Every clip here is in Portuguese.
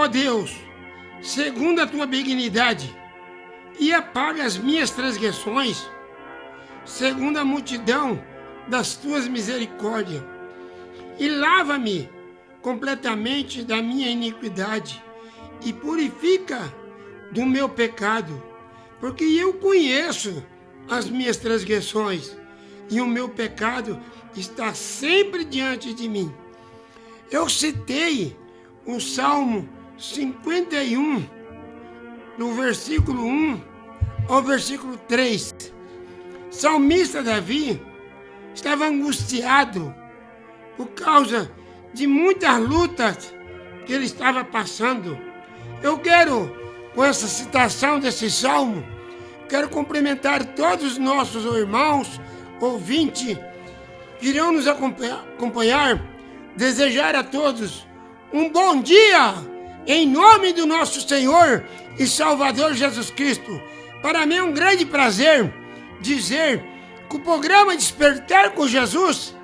ó Deus, segundo a tua benignidade, e apaga as minhas transgressões, segundo a multidão das tuas misericórdias, e lava-me completamente da minha iniquidade, e purifica do meu pecado, porque eu conheço as minhas transgressões, e o meu pecado está sempre diante de mim. Eu citei o Salmo 51, do versículo 1 ao versículo 3. Salmista Davi estava angustiado por causa de muitas lutas que ele estava passando. Eu quero, com essa citação desse salmo, quero cumprimentar todos os nossos irmãos, ouvintes, que irão nos acompanhar, desejar a todos um bom dia, em nome do nosso Senhor e Salvador Jesus Cristo. Para mim é um grande prazer dizer que o programa Despertar com Jesus,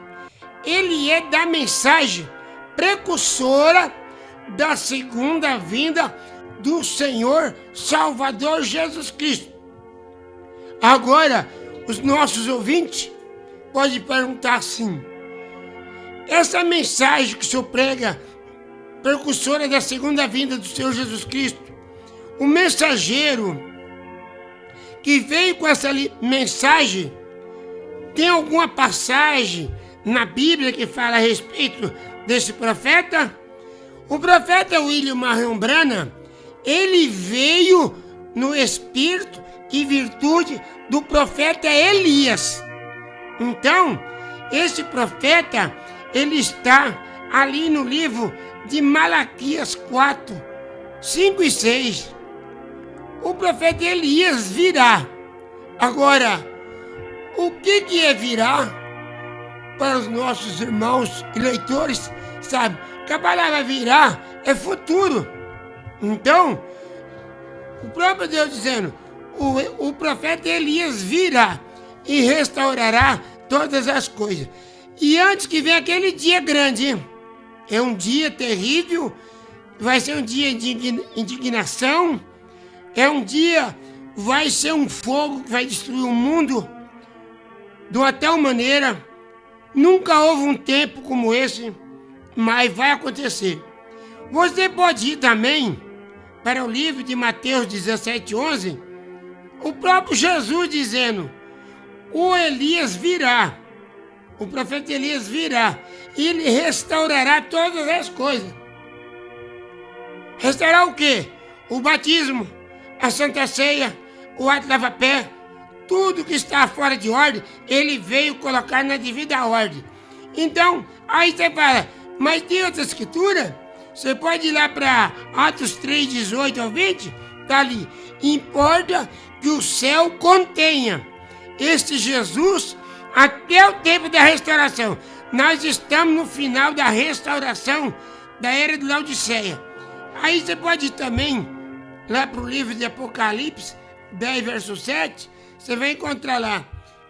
ele é da mensagem precursora da segunda vinda do Senhor Salvador Jesus Cristo. Agora, os nossos ouvintes podem perguntar assim: essa mensagem que o Senhor prega, precursora da segunda vinda do Senhor Jesus Cristo, o mensageiro que veio com essa mensagem, tem alguma passagem na Bíblia que fala a respeito desse profeta? O profeta William Marion Branham, ele veio no espírito e virtude do profeta Elias. Então, esse profeta, ele está ali no livro de Malaquias 4, 5 e 6. O profeta Elias virá. Agora, o que é virá? Para os nossos irmãos e leitores, sabe, que a palavra virá é futuro. Então, o próprio Deus dizendo, o profeta Elias virá e restaurará todas as coisas. E antes que venha aquele dia grande, hein? É um dia terrível, vai ser um dia de indignação, é um dia, vai ser um fogo que vai destruir o mundo de uma tal maneira. Nunca houve um tempo como esse, mas vai acontecer. Você pode ir também para o livro de Mateus 17:11, o próprio Jesus dizendo, o Elias virá, o profeta Elias virá, e ele restaurará todas as coisas. Restaurar o quê? O batismo, a Santa Ceia, o ato de lava-pé, tudo que está fora de ordem, ele veio colocar na devida ordem. Então, aí você fala, mas tem outra escritura? Você pode ir lá para Atos 3, 18 ao 20, está ali. Importa que o céu contenha este Jesus até o tempo da restauração. Nós estamos no final da restauração da era de Laodiceia. Aí você pode ir também lá para o livro de Apocalipse 10, verso 7, você vai encontrar lá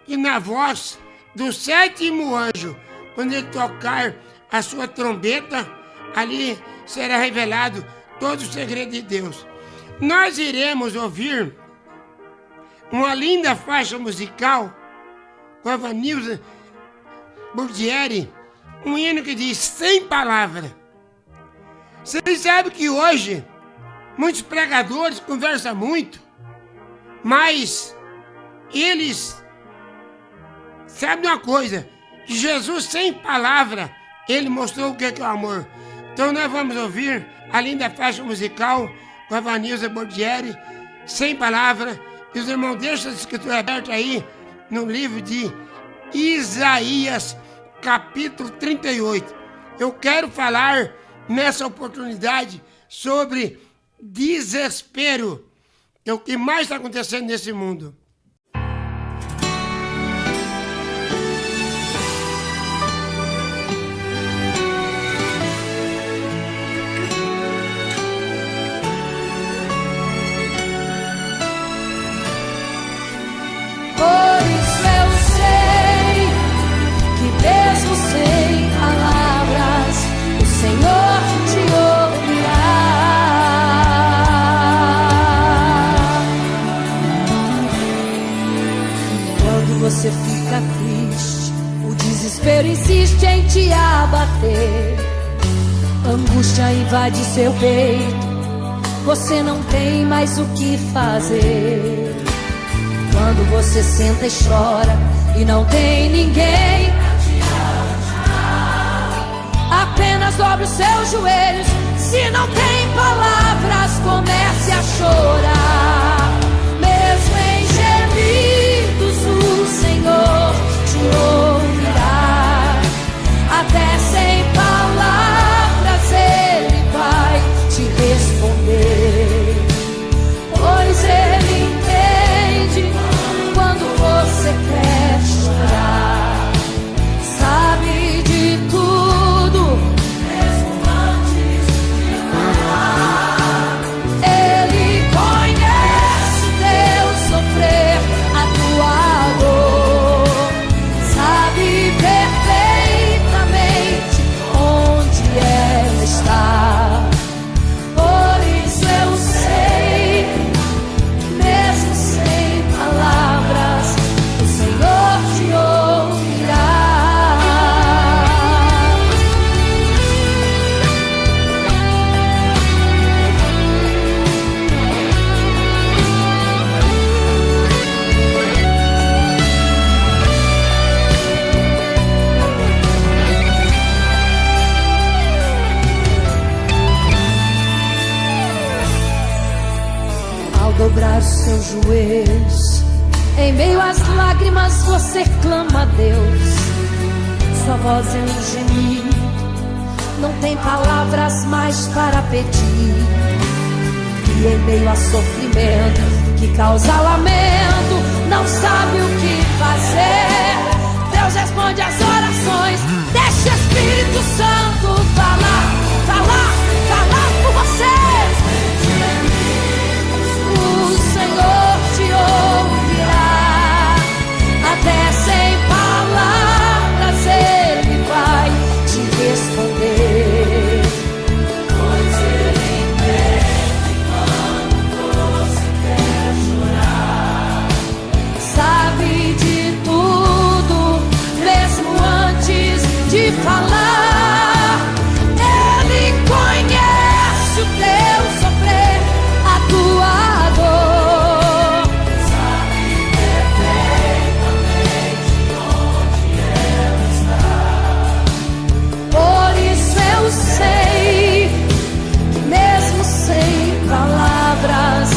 que na voz do sétimo anjo, quando ele tocar a sua trombeta, ali será revelado todo o segredo de Deus. Nós iremos ouvir uma linda faixa musical com a Vanilza Bordieri, um hino que diz 100 palavras. Vocês sabem que hoje muitos pregadores conversam muito, mas eles sabem uma coisa, que Jesus sem palavra, ele mostrou o que é o amor. Então nós vamos ouvir a linda faixa musical com a Vanilza Bordieri, 100 palavras, e os irmãos deixam a escritura aberta aí no livro de Isaías, capítulo 38. Eu quero falar nessa oportunidade sobre desespero, que é o que mais está acontecendo nesse mundo. Mesmo sem palavras, o Senhor te ouvirá. desespero insiste em te abater, angústia invade seu peito, você não tem mais o que fazer. Quando você senta e chora e não tem ninguém pra te ajudar, apenas dobre os seus joelhos. Se não tem palavras, comece a chorar. Mesmo em gemidos, o Senhor te ouvirá. Até sem palavras Ele vai te responder, pois Ele entende quando você quer chorar. Sabe de tudo, mesmo antes de falar. Ele conhece o teu sofrer, a tua dor. Sabe perfeitamente onde ela está. Por isso eu sei, mesmo sem palavras, o Senhor te ouvirá. Ao dobrar os seus joelhos, em meio às lágrimas você clama a Deus. Sua voz é um gemido, não tem palavras mais para pedir. E em meio a sofrimento que causa lamento, não sabe o que fazer. Deus responde às orações, deixa o Espírito Santo falar, falar, falar por vocês. O Senhor te ouvirá, até sem palavras Ele vai te responder, pois Ele entende quando você quer chorar. Sabe de tudo, mesmo antes de falar. Ele conhece o teu sofrer, a tua dor. Sabe perfeitamente onde ela está. Por isso eu sei, mesmo sem palavras,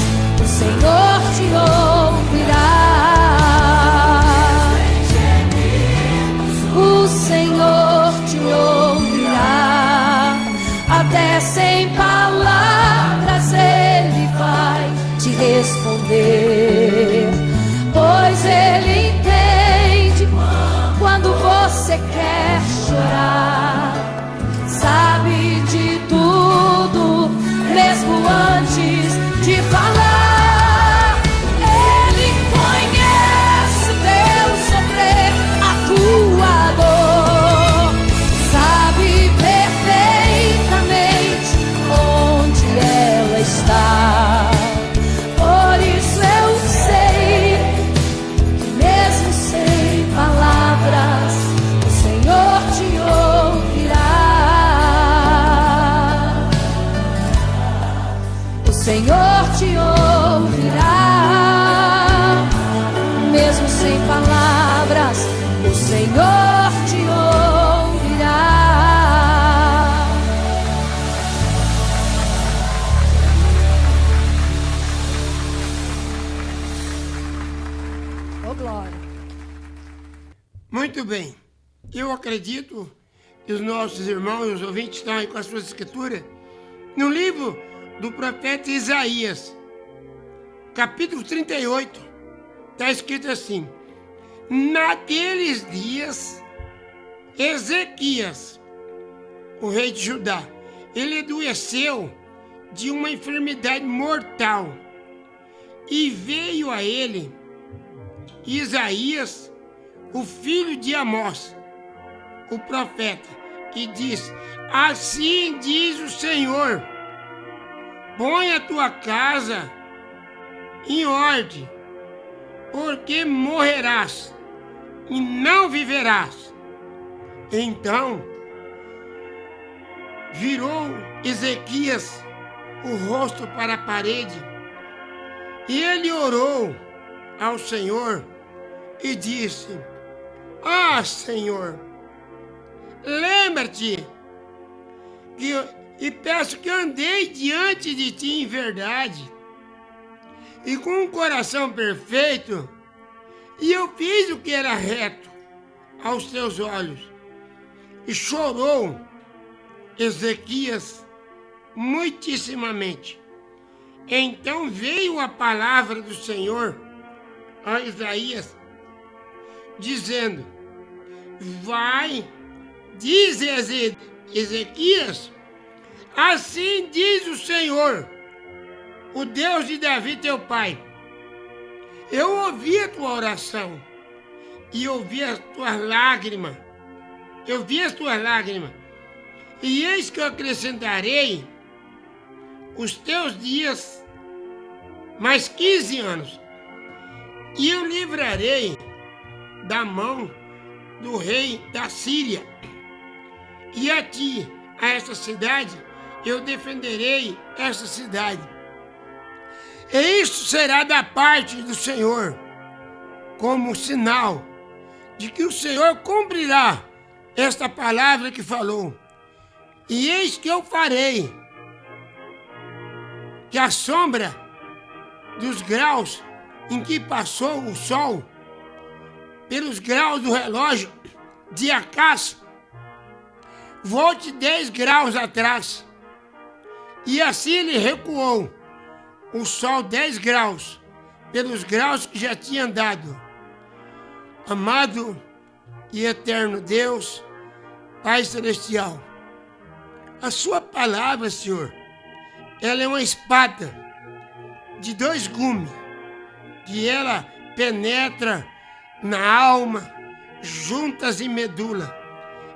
o Senhor te ouvirá. O Senhor te ouvirá. Até sem palavras Ele vai te responder, pois Ele entende quando você quer chorar. Sabe de tudo, mesmo antes de falar. Ele conhece o teu sofrer, a tua dor. Sabe perfeitamente onde ela está. Por isso eu sei que mesmo sem palavras, o Senhor te ouvirá. O Senhor te ouvirá, mesmo sem palavras, o Senhor te ouvirá. Oh, glória. Muito bem. Eu acredito que os nossos irmãos e os ouvintes estão aí com as suas escrituras no livro do profeta Isaías, capítulo 38. Está escrito assim: naqueles dias, Ezequias, o rei de Judá, ele adoeceu de uma enfermidade mortal, e veio a ele Isaías, o filho de Amós, o profeta, e disse: assim diz o Senhor, põe a tua casa em ordem, porque morrerás e não viverás. Então, virou Ezequias o rosto para a parede e ele orou ao Senhor e disse: Ah, Senhor, lembra-te e peço que andei diante de ti em verdade e com um coração perfeito, e eu fiz o que era reto aos teus olhos. E chorou Ezequias muitissimamente. Então veio a palavra do Senhor a Isaías, dizendo: Vai, diz Ezequias, assim diz o Senhor, o Deus de Davi teu pai: Eu ouvi a tua oração e ouvi as tuas lágrimas. Eu vi as tuas lágrimas, e eis que eu acrescentarei os teus dias mais 15 anos, e eu livrarei da mão do rei da Síria, e a ti, a esta cidade, eu defenderei esta cidade. E isso será da parte do Senhor, como sinal de que o Senhor cumprirá esta palavra que falou. E eis que eu farei que a sombra dos graus em que passou o sol, pelos graus do relógio de Acás, volte 10 graus atrás. E assim ele recuou o sol 10 graus, pelos graus que já tinha andado. Amado e eterno Deus, Pai Celestial, a sua palavra, Senhor, ela é uma espada de 2 gumes, que ela penetra na alma, juntas e medula.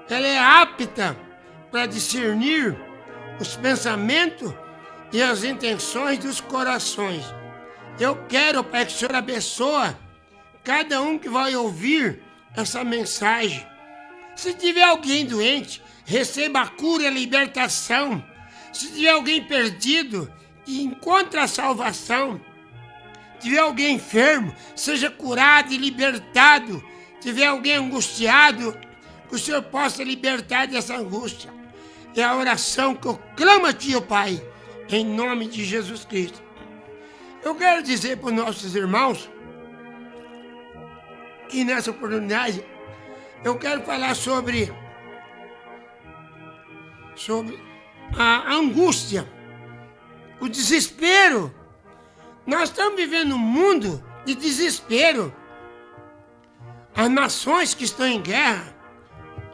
Ela é apta para discernir os pensamentos e as intenções dos corações. Eu quero, Pai, que o Senhor abençoe cada um que vai ouvir essa mensagem. Se tiver alguém doente, receba a cura e a libertação. Se tiver alguém perdido, encontre a salvação. Se tiver alguém enfermo, seja curado e libertado. Se tiver alguém angustiado, que o Senhor possa libertar dessa angústia. É a oração que eu clamo a Ti, ó Pai, em nome de Jesus Cristo. Eu quero dizer para os nossos irmãos que nessa oportunidade eu quero falar sobre a angústia, o desespero. Nós estamos vivendo um mundo de desespero. As nações que estão em guerra,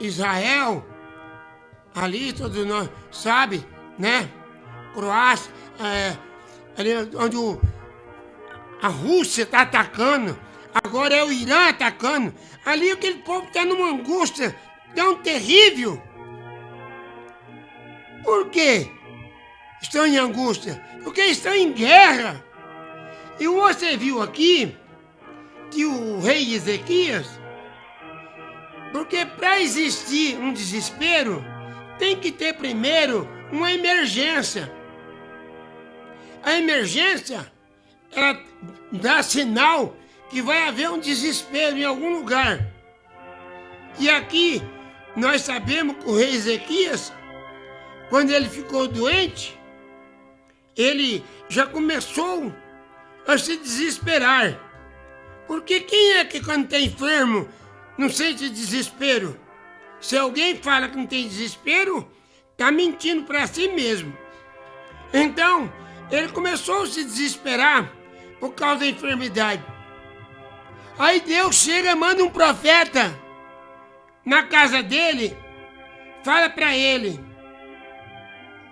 Israel, ali todos nós sabe, né? Croácia, ali onde a Rússia está atacando, agora é o Irã atacando. Ali aquele povo está numa angústia tão terrível. Por quê? Estão em angústia? Porque estão em guerra. E você viu aqui que o rei Ezequias, porque para existir um desespero, tem que ter primeiro uma emergência. A emergência, ela dá sinal que vai haver um desespero em algum lugar. E aqui nós sabemos que o rei Ezequias, quando ele ficou doente, ele já começou a se desesperar. Porque quem é que quando está enfermo não sente desespero? Se alguém fala que não tem desespero, está mentindo para si mesmo. Então, ele começou a se desesperar por causa da enfermidade. Aí Deus chega e manda um profeta na casa dele, fala para ele: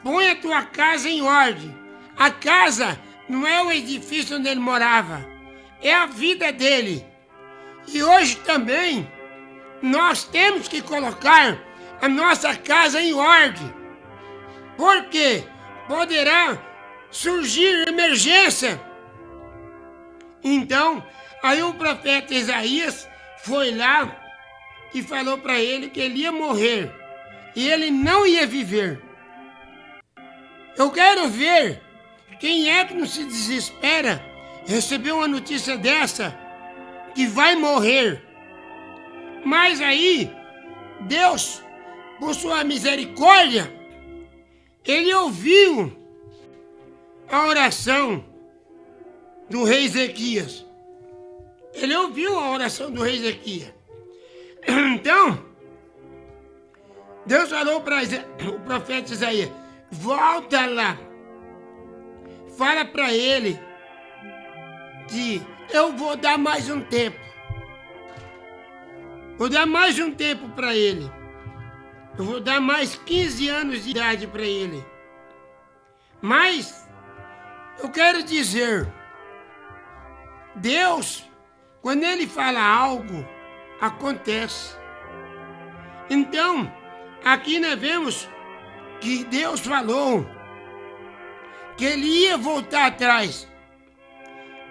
põe a tua casa em ordem. A casa não é o edifício onde ele morava, é a vida dele. E hoje também nós temos que colocar a nossa casa em ordem, porque poderá surgir emergência. Então, aí o profeta Isaías foi lá e falou para ele que ele ia morrer e ele não ia viver. Eu quero ver quem é que não se desespera receber uma notícia dessa, que vai morrer. Mas aí, Deus, por sua misericórdia, ele ouviu a oração do rei Ezequias. Ele ouviu a oração do rei Ezequias. Então, Deus falou para o profeta Isaías: volta lá, fala para ele que eu vou dar mais um tempo. Vou dar mais um tempo para ele. Eu vou dar mais 15 anos de idade para ele. Mas eu quero dizer, Deus, quando ele fala algo, acontece. Então, aqui nós vemos que Deus falou que ele ia voltar atrás.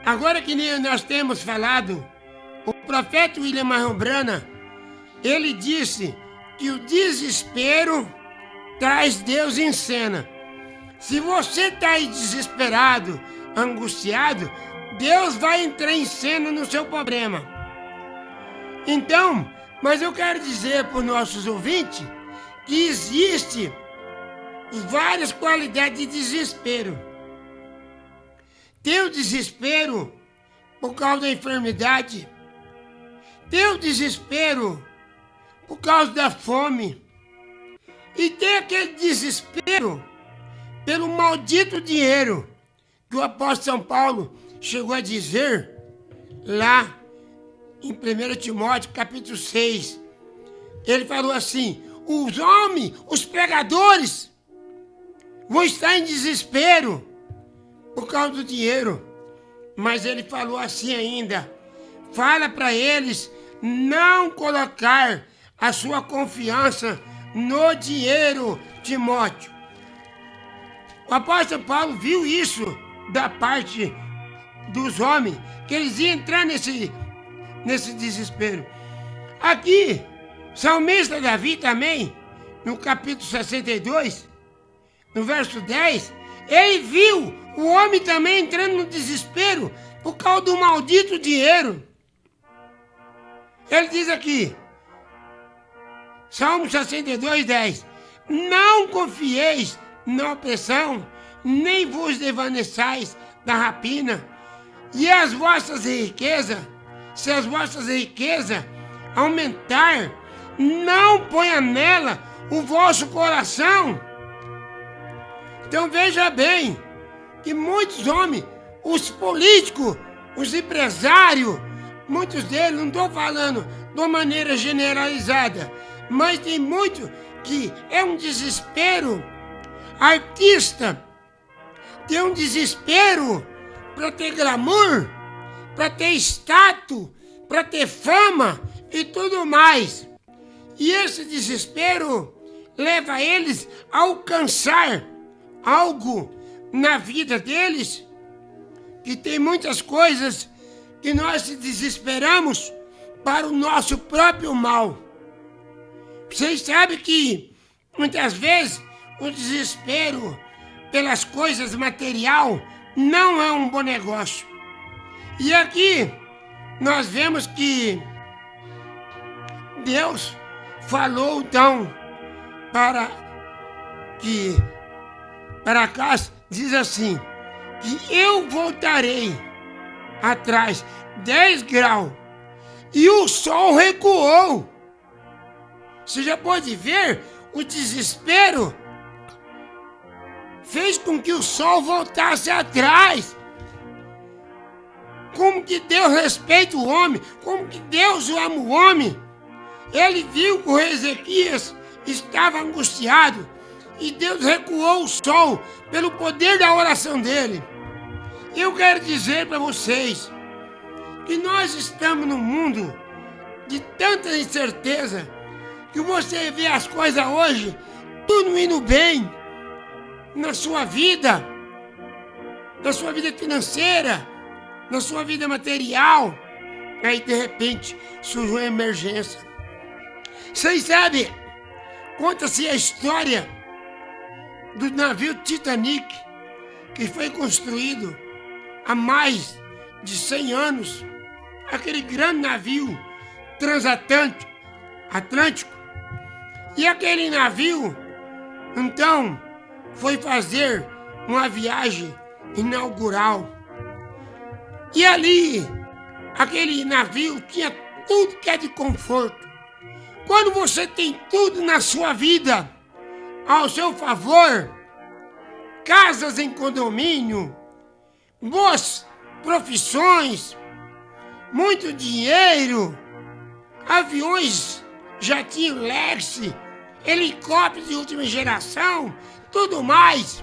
Agora que nós temos falado, o profeta William Marron Branham, ele disse que o desespero traz Deus em cena. Se você está aí desesperado, angustiado, Deus vai entrar em cena no seu problema. Então, mas eu quero dizer para os nossos ouvintes que existe várias qualidades de desespero. Tem o desespero por causa da enfermidade. Tem o desespero por causa da fome. E tem aquele desespero pelo maldito dinheiro que o apóstolo São Paulo chegou a dizer lá em 1 Timóteo capítulo 6. Ele falou assim: os homens, os pregadores, vão estar em desespero por causa do dinheiro. Mas ele falou assim ainda: fala para eles não colocar a sua confiança no dinheiro, Timóteo. O apóstolo Paulo viu isso da parte dos homens, que eles iam entrar nesse desespero. Aqui, salmista Davi também, no capítulo 62, no verso 10, ele viu o homem também entrando no desespero por causa do maldito dinheiro. Ele diz aqui, Salmo 62, 10, não confieis na opressão, nem vos desvaneçais da rapina, e as vossas riquezas, se as vossas riquezas aumentar, não ponha nela o vosso coração. Então veja bem, que muitos homens, os políticos, os empresários, muitos deles, não estou falando de uma maneira generalizada, mas tem muito que é um desespero. Artista tem um desespero para ter glamour, para ter status, para ter fama e tudo mais. E esse desespero leva eles a alcançar algo na vida deles, que tem muitas coisas que nós se desesperamos para o nosso próprio mal. Vocês sabem que muitas vezes o desespero pelas coisas material não é um bom negócio. E aqui nós vemos que Deus falou então para Acás, diz assim, que eu voltarei atrás 10 graus e o sol recuou. Você já pode ver, o desespero fez com que o sol voltasse atrás. Como que Deus respeita o homem, como que Deus ama o homem. Ele viu que o rei Ezequias estava angustiado e Deus recuou o sol pelo poder da oração dele. Eu quero dizer para vocês que nós estamos num mundo de tanta incerteza que você vê as coisas hoje tudo indo bem na sua vida financeira, na sua vida material. Aí de repente surge uma emergência. Vocês sabem, conta-se a história do navio Titanic, que foi construído há mais de 100 anos. Aquele grande navio transatlântico. E aquele navio, então, foi fazer uma viagem inaugural. E ali, aquele navio tinha tudo que é de conforto. Quando você tem tudo na sua vida ao seu favor, casas em condomínio, boas profissões, muito dinheiro, aviões, jatinho Lexus, helicópteros de última geração, tudo mais,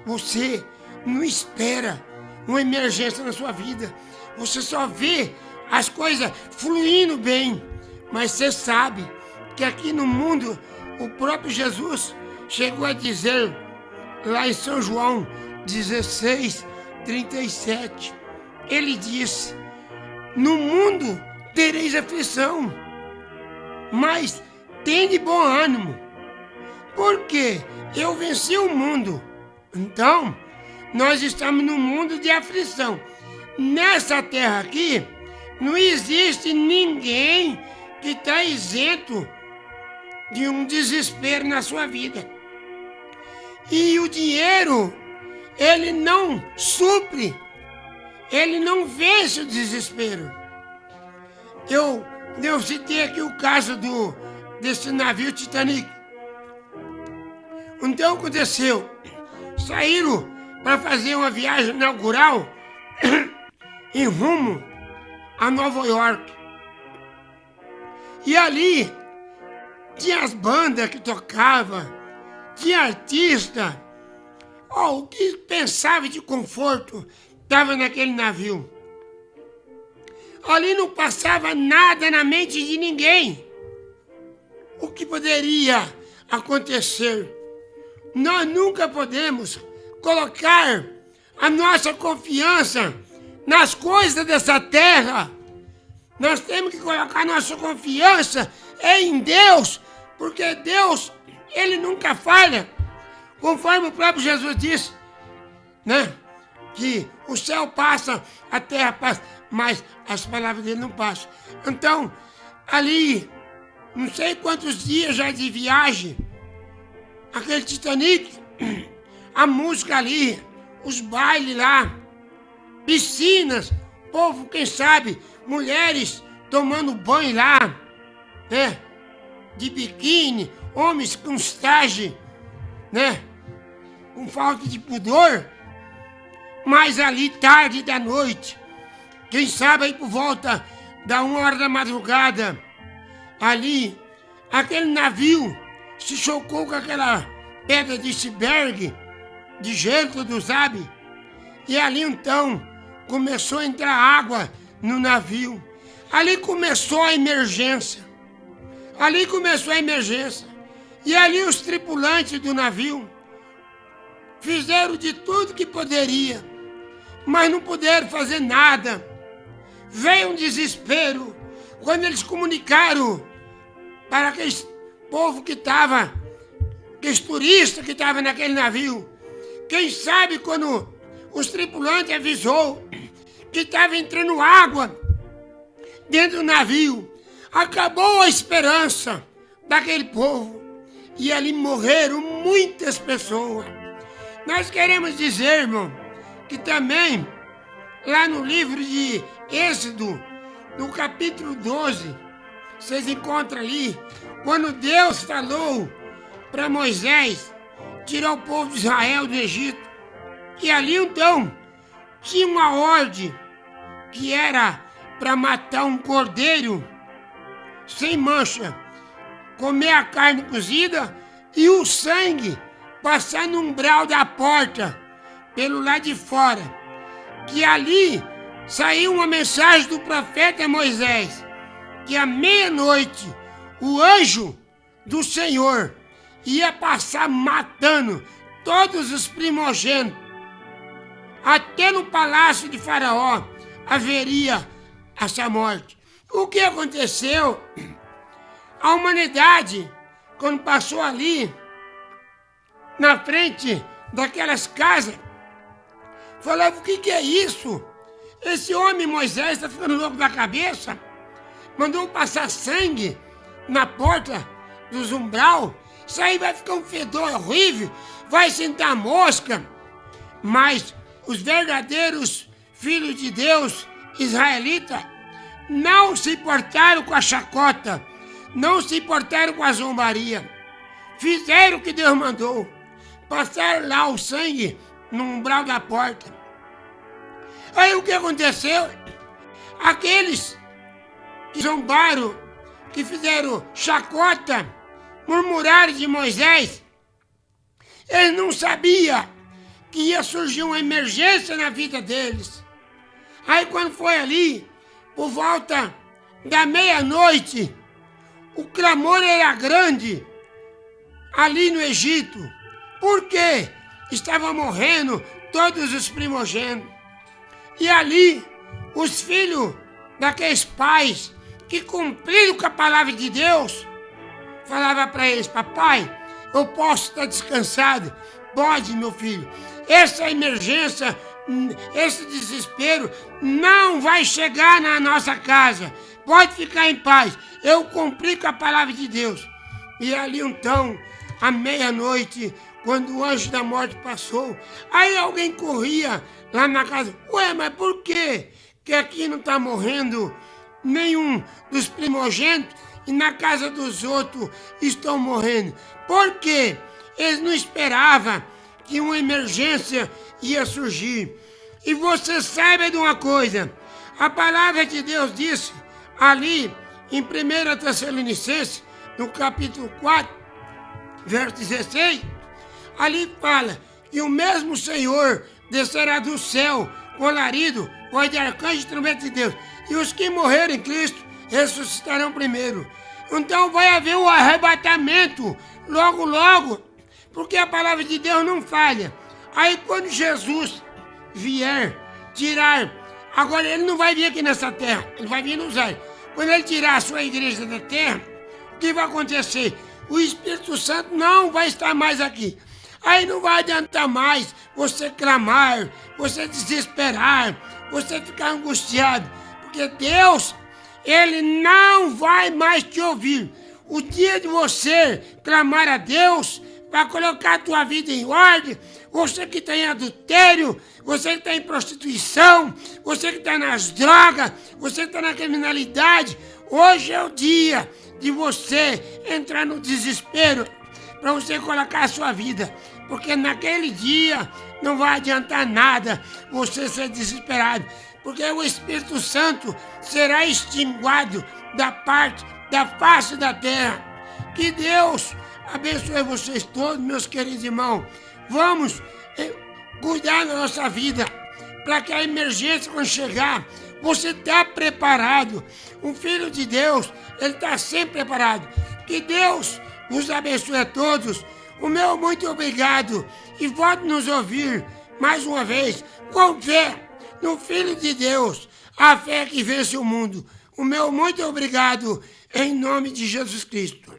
você não espera uma emergência na sua vida. Você só vê as coisas fluindo bem. Mas você sabe que aqui no mundo, o próprio Jesus chegou a dizer, lá em São João 16:37, ele disse: no mundo tereis aflição, mas tende bom ânimo, porque eu venci o mundo. Então, nós estamos no mundo de aflição. Nessa terra aqui, não existe ninguém que está isento de um desespero na sua vida. E o dinheiro, ele não supre, ele não vence o desespero. Eu citei aqui o caso desse navio Titanic. Então aconteceu, saíram para fazer uma viagem inaugural em rumo a Nova York. E ali tinha as bandas que tocavam, tinha artista, o que pensava de conforto estava naquele navio. Ali não passava nada na mente de ninguém. O que poderia acontecer? Nós nunca podemos colocar a nossa confiança nas coisas dessa terra. Nós temos que colocar nossa confiança em Deus, porque Deus, ele nunca falha. Conforme o próprio Jesus disse, né? Que o céu passa, a terra passa, mas as palavras dele não passam. Então, ali, não sei quantos dias já de viagem, aquele Titanic, a música ali, os bailes lá, piscinas, povo, quem sabe, mulheres tomando banho lá, né? De biquíni, homens com traje, né? Com falta de pudor. Mas ali, tarde da noite, quem sabe aí por volta da 1h da madrugada, ali, aquele navio se chocou com aquela pedra de iceberg, de gelo, tudo sabe? E ali então começou a entrar água no navio. Ali começou a emergência. E ali os tripulantes do navio fizeram de tudo que poderia, mas não puderam fazer nada. Veio um desespero quando eles comunicaram para aqueles povo que estava, aqueles turistas que estavam naquele navio. Quem sabe quando os tripulantes avisou que estava entrando água dentro do navio, acabou a esperança daquele povo e ali morreram muitas pessoas. Nós queremos dizer, irmão, que também lá no livro de Êxodo, no capítulo 12, vocês encontram ali, quando Deus falou para Moisés tirar o povo de Israel do Egito, e ali então tinha uma ordem que era para matar um cordeiro sem mancha, comer a carne cozida e o sangue passar no umbral da porta, pelo lado de fora. Que ali saiu uma mensagem do profeta Moisés, que à meia-noite o anjo do Senhor ia passar matando todos os primogênitos. Até no palácio de Faraó haveria essa morte. O que aconteceu? A humanidade, quando passou ali, na frente daquelas casas, falava: o que é isso? Esse homem Moisés está ficando louco da cabeça. Mandou passar sangue na porta dos umbral. Isso aí vai ficar um fedor horrível, vai sentar mosca. Mas os verdadeiros filhos de Deus, israelitas, não se importaram com a chacota, não se importaram com a zombaria. Fizeram o que Deus mandou. Passaram lá o sangue no umbral da porta. Aí o que aconteceu? Aqueles que zombaram, que fizeram chacota, murmuraram de Moisés, eles não sabiam que ia surgir uma emergência na vida deles. Aí quando foi ali, por volta da meia-noite, o clamor era grande ali no Egito. Por quê? Estavam morrendo todos os primogênitos. E ali, os filhos daqueles pais que cumpriram com a palavra de Deus, falavam para eles: papai, eu posso estar descansado? Pode, meu filho. Essa emergência, esse desespero não vai chegar na nossa casa. Pode ficar em paz. Eu cumpri com a palavra de Deus. E ali então, à meia-noite, quando o anjo da morte passou, aí alguém corria lá na casa: ué, mas por quê que aqui não está morrendo nenhum dos primogênitos e na casa dos outros estão morrendo? Por quê? Eles não esperavam que uma emergência ia surgir. E você saiba de uma coisa: a palavra de Deus disse ali em 1 Tessalonicenses, no capítulo 4, verso 16, ali fala que o mesmo Senhor descerá do céu com alarido, voz de arcanjo e trombeta de Deus. E os que morrerem em Cristo ressuscitarão primeiro. Então vai haver o arrebatamento logo, logo, porque a palavra de Deus não falha. Aí quando Jesus vier tirar, agora ele não vai vir aqui nessa terra, ele vai vir nos ares. Quando ele tirar a sua igreja da terra, o que vai acontecer? O Espírito Santo não vai estar mais aqui. Aí não vai adiantar mais você clamar, você desesperar, você ficar angustiado, porque Deus, Ele não vai mais te ouvir. O dia de você clamar a Deus para colocar a tua vida em ordem, você que está em adultério, você que está em prostituição, você que está nas drogas, você que está na criminalidade, hoje é o dia de você entrar no desespero para você colocar a sua vida, porque naquele dia não vai adiantar nada você ser desesperado, porque o Espírito Santo será extinguido da face da terra. Que Deus abençoe vocês todos, meus queridos irmãos. Vamos cuidar da nossa vida, para que a emergência, quando chegar, você está preparado. Um filho de Deus, ele está sempre preparado. Que Deus vos abençoe a todos. O meu muito obrigado. E volte nos ouvir mais uma vez, com fé no Filho de Deus, a fé que vence o mundo. O meu muito obrigado, em nome de Jesus Cristo.